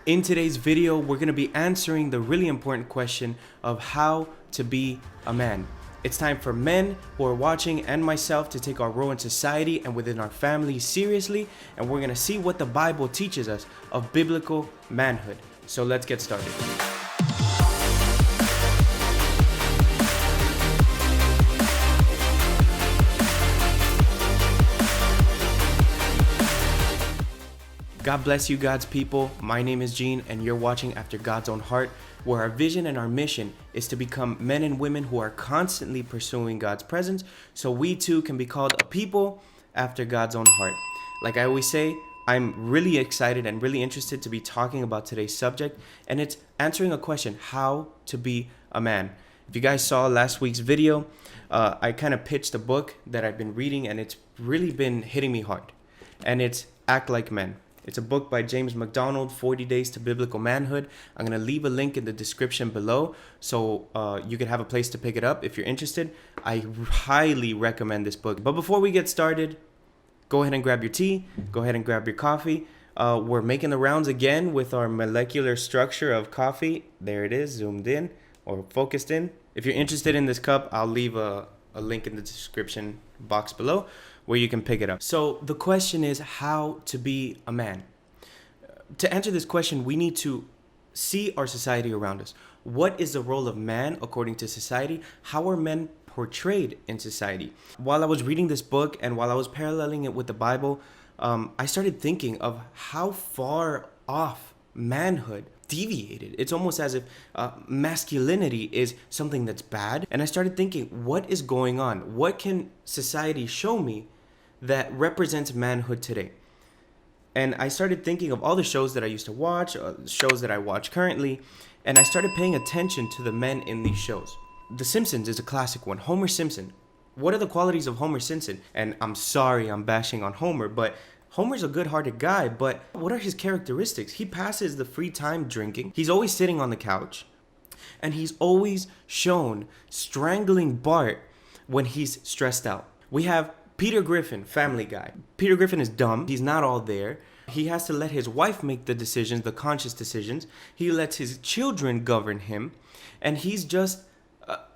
In today's video, we're going to be answering the really important question of how to be a man. It's time for men who are watching and myself to take our role in society and within our families seriously, and we're going to see what the Bible teaches us of biblical manhood. So let's get started. God bless you, God's people. My name is Gene, and you're watching After God's Own Heart, where our vision and our mission is to become men and women who are constantly pursuing God's presence, so we too can be called a people after God's own heart. Like I always say, I'm really excited and really interested to be talking about today's subject, and it's answering a question: how to be a man. If you guys saw last week's video, I kind of pitched a book that I've been reading, and it's really been hitting me hard, and it's Act Like Men. It's a book by James MacDonald, 40 Days to Biblical Manhood. I'm going to leave a link in the description below so you can have a place to pick it up if you're interested. I highly recommend this book. But before we get started, go ahead and grab your tea. Go ahead and grab your coffee. We're making the rounds again with our molecular structure of coffee. There it is, zoomed in or focused in. If you're interested in this cup, I'll leave a link in the description box below where you can pick it up. So the question is how to be a man. To answer this question, we need to see our society around us. What is the role of man according to society? How are men portrayed in society? While I was reading this book and while I was paralleling it with the Bible, I started thinking of how far off manhood deviated. It's almost as if masculinity is something that's bad. And I started thinking, what is going on? What can society show me that represents manhood today? And I started thinking of all the shows that I used to watch, shows that I watch currently, and I started paying attention to the men in these shows. The Simpsons is a classic one. Homer Simpson. What are the qualities of Homer Simpson? And I'm sorry I'm bashing on Homer, but Homer's a good-hearted guy, but what are his characteristics? He passes the free time drinking. He's always sitting on the couch, and he's always shown strangling Bart when he's stressed out. We have Peter Griffin, Family Guy. Peter Griffin is dumb. He's not all there. He has to let his wife make the decisions, the conscious decisions. He lets his children govern him, and he's just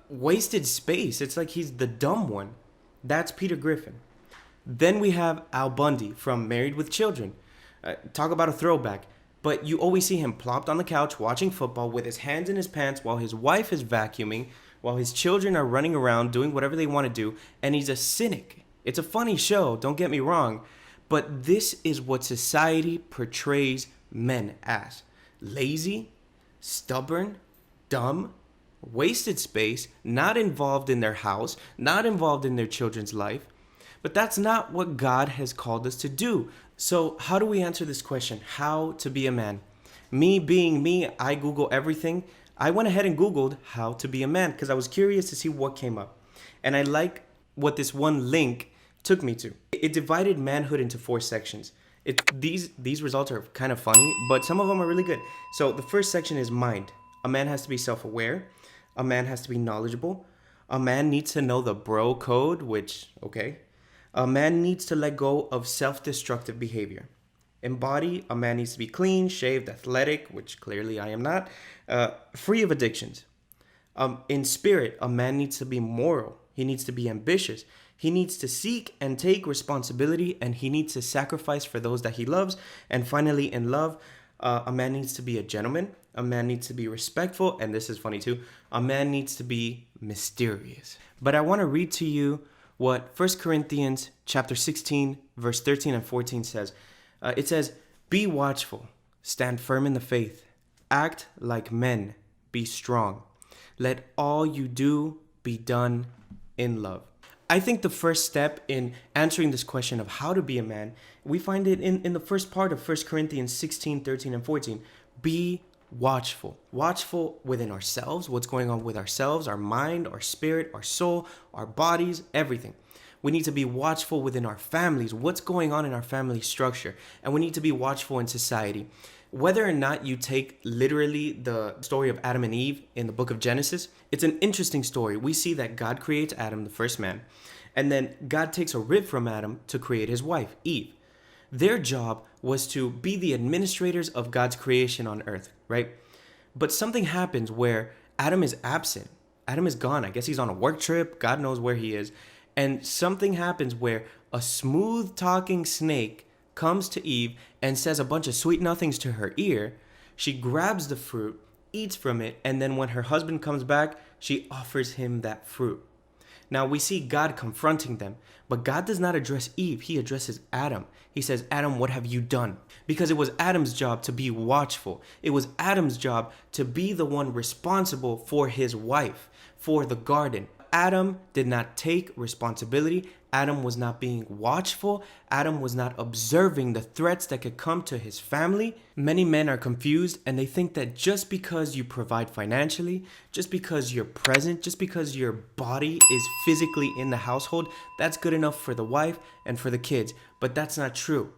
wasted space. It's like he's the dumb one. That's Peter Griffin. Then we have Al Bundy from Married with Children. Talk about a throwback. But you always see him plopped on the couch watching football with his hands in his pants while his wife is vacuuming, while his children are running around doing whatever they want to do, and he's a cynic. It's a funny show, don't get me wrong, but this is what society portrays men as: lazy, stubborn, dumb, wasted space, not involved in their house, not involved in their children's life. But that's not what God has called us to do. So how do we answer this question? How to be a man? Me being me, I Google everything. I went ahead and Googled how to be a man because I was curious to see what came up. And I like what this one link took me to. It divided manhood into 4 sections. These results are kind of funny, but some of them are really good. So the first section is mind. A man has to be self-aware. A man has to be knowledgeable. A man needs to know the bro code, which, okay. A man needs to let go of self-destructive behavior. In body, a man needs to be clean, shaved, athletic, which clearly I am not, free of addictions. In spirit, a man needs to be moral. He needs to be ambitious. He needs to seek and take responsibility, and he needs to sacrifice for those that he loves. And finally, in love, a man needs to be a gentleman. A man needs to be respectful, and this is funny too. A man needs to be mysterious. But I want to read to you what 1 Corinthians chapter 16, verse 13 and 14 says. It says, "Be watchful, stand firm in the faith, act like men, be strong. Let all you do be done in love." I think the first step in answering this question of how to be a man, we find it in the first part of 1 Corinthians 16, 13, and 14. Be watchful. Watchful within ourselves, what's going on with ourselves, our mind, our spirit, our soul, our bodies, everything. We need to be watchful within our families, what's going on in our family structure. And we need to be watchful in society. Whether or not you take literally the story of Adam and Eve in the book of Genesis, it's an interesting story. We see that God creates Adam, the first man, and then God takes a rib from Adam to create his wife, Eve. Their job was to be the administrators of God's creation on earth, right? But something happens where Adam is absent. Adam is gone. I guess he's on a work trip. God knows where he is. And something happens where a smooth talking snake comes to Eve and says a bunch of sweet nothings to her ear. She grabs the fruit, eats from it, and then when her husband comes back, she offers him that fruit. Now we see God confronting them, but God does not address Eve. He addresses Adam. He says, Adam, what have you done? Because it was Adam's job to be watchful. It was Adam's job to be the one responsible for his wife, for the garden. Adam did not take responsibility. Adam was not being watchful. Adam was not observing the threats that could come to his family. Many men are confused and they think that just because you provide financially, just because you're present, just because your body is physically in the household, that's good enough for the wife and for the kids. But that's not true.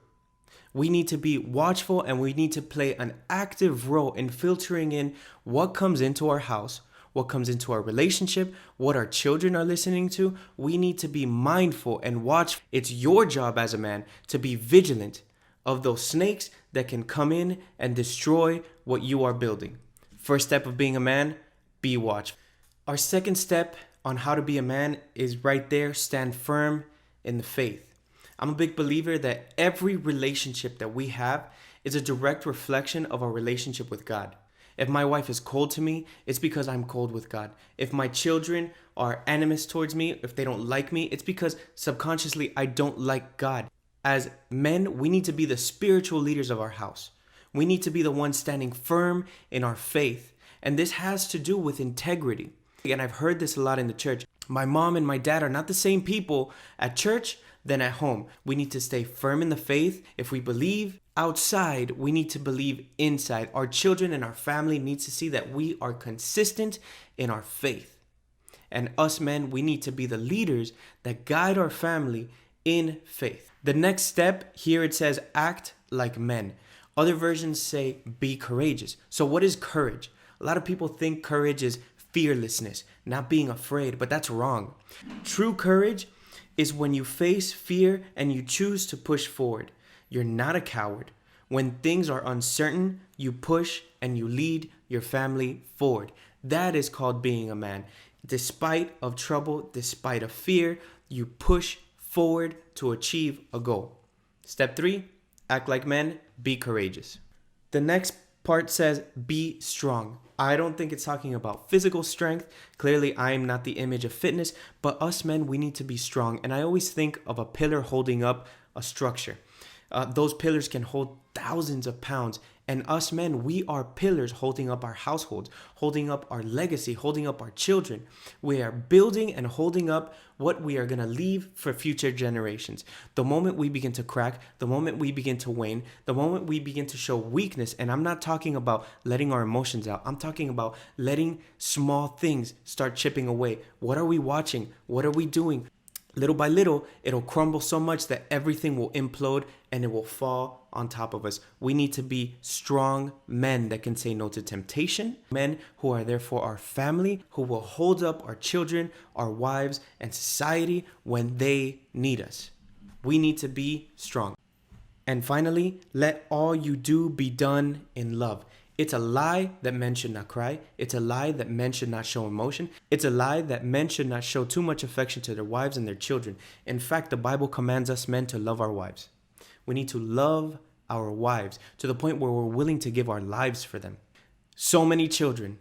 We need to be watchful and we need to play an active role in filtering in what comes into our house, what comes into our relationship, what our children are listening to. We need to be mindful and watch. It's your job as a man to be vigilant of those snakes that can come in and destroy what you are building. First step of being a man, be watchful. Our second step on how to be a man is right there, stand firm in the faith. I'm a big believer that every relationship that we have is a direct reflection of our relationship with God. If my wife is cold to me, it's because I'm cold with God. If my children are animus towards me, if they don't like me, it's because subconsciously I don't like God. As men, we need to be the spiritual leaders of our house. We need to be the ones standing firm in our faith. And this has to do with integrity. And I've heard this a lot in the church. My mom and my dad are not the same people at church than at home. We need to stay firm in the faith. If we believe outside, we need to believe inside. Our children and our family needs to see that we are consistent in our faith. And us men, we need to be the leaders that guide our family in faith. The next step here, it says act like men. Other versions say be courageous. So what is courage? A lot of people think courage is fearlessness, not being afraid, but that's wrong. True courage is when you face fear and you choose to push forward. You're not a coward. When things are uncertain, you push and you lead your family forward. That is called being a man. Despite of trouble, despite of fear, you push forward to achieve a goal. Step 3, act like men, be courageous. The next part says be strong. I don't think it's talking about physical strength. Clearly, I am not the image of fitness, but us men, we need to be strong. And I always think of a pillar holding up a structure. Those pillars can hold thousands of pounds. And us men, we are pillars holding up our households, holding up our legacy, holding up our children. We are building and holding up what we are going to leave for future generations. The moment we begin to crack, the moment we begin to wane, the moment we begin to show weakness, and I'm not talking about letting our emotions out. I'm talking about letting small things start chipping away. What are we watching? What are we doing? Little by little, it'll crumble so much that everything will implode and it will fall on top of us. We need to be strong men that can say no to temptation, men who are there for our family, who will hold up our children, our wives, and society when they need us. We need to be strong. And finally, let all you do be done in love. It's a lie that men should not cry. It's a lie that men should not show emotion. It's a lie that men should not show too much affection to their wives and their children. In fact, the Bible commands us men to love our wives. We need to love our wives to the point where we're willing to give our lives for them. So many children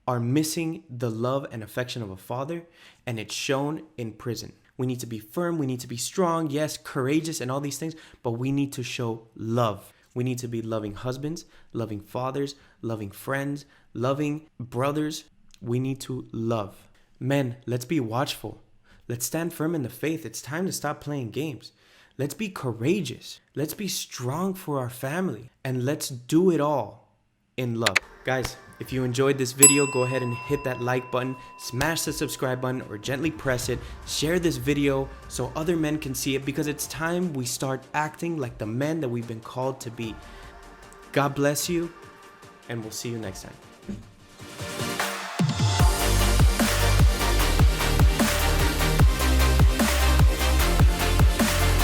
are missing the love and affection of a father, and it's shown in prison. We need to be firm. We need to be strong. Yes, courageous and all these things, but we need to show love. We need to be loving husbands, loving fathers, loving friends, loving brothers. We need to love. Men, let's be watchful. Let's stand firm in the faith. It's time to stop playing games. Let's be courageous. Let's be strong for our family. And let's do it all in love. Guys, if you enjoyed this video, go ahead and hit that like button, smash the subscribe button, or gently press it. Share this video so other men can see it, because it's time we start acting like the men that we've been called to be. God bless you, and we'll see you next time.